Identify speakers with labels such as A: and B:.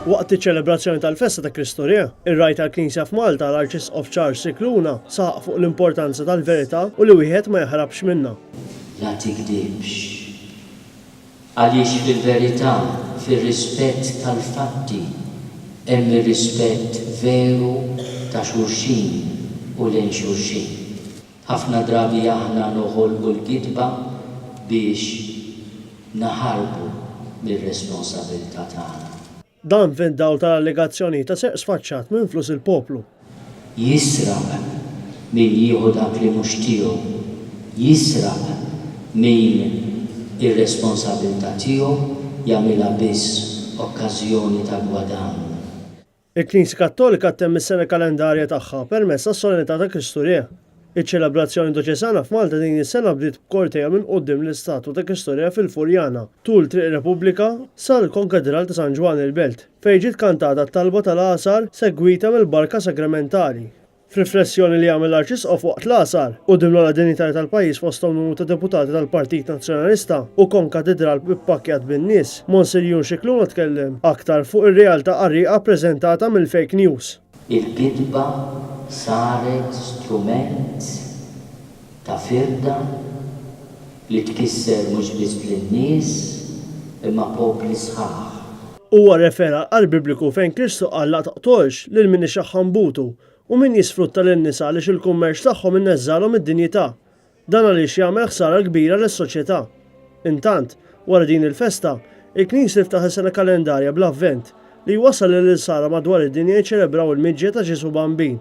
A: Waqt iċ-ċelebrazzjoni tal-Festa ta' Kristu Re, ir-Raj tal-Knisja f'Malta l-Arċisqof Scicluna saħaq fuq l-importanza tal-verità u li wieħed ma jaħrabx minnha.
B: La tikdibx. Għaliex fil-verità, fir-rispett tal-fatti, hemm ir-rispett veru ta' xulxin u lejn xulxin. Ħafna drabi aħna noħolqu l-gidba biex naħarbu mir-responsabbiltà tagħna.
A: Dan fid-dawl tal-allegazzjoni ta' seq sfaċċat minn flus il-poplu.
B: Jisraq min jieħu dak li mhux tiegħu, jisraq min ir-responsabbiltà tiegħu jagħmilha biss okkażjoni ta' gwadann.
A: Il-Knisja Kattolika temm is-sena kalendarja tagħha permezz tas-solenità ta' Kristu Re. Iċ-Ċelebrazzjoni Djoċesana f'Malta din is-sena bdiet b'kortejja minn quddiem l-istatwa ta' Kristu Re fil-Furjana, tul triq Repubblika sal-KonKatidral ta' San Ġwann il-Belt, fejn ġiet kantata t-talba tal-għasar segwita mill-barka sakramentali. F'riflessjoni li għamel l-Arċisqof waqt l-għasar quddiem l-ogħla dinjitari tal-pajjiż fosthom numru ta' deputati tal-Partit Nazzjonalista u KonKatidral bippakkjat bin-nies, Monsignor Scicluna tkellem aktar fuq ir-realtà qarrieqa ppreżentata mill-fake news.
B: Il-gidba saret strument ta' firda li tkisser mhux biss lin-nies imma popli sħaħ.
A: Huwa refera għal Bibliku fejn Kristu qal la taqtolx lil min ixaħħan butu u min jisfrutta lin-nisa għaliex il-kummerċ tagħhom inneżżalhom id-dinjità. Dan għaliex jagħmel ħsara kbira lis-soċjetà. Intant, wara din il-festa, il-Knisja tiftaħ is-sena kalendarja bl-avvent li wasal lil sara madwar id-dinja jiċċelebraw il-miġja ta' Ġesù Bambin.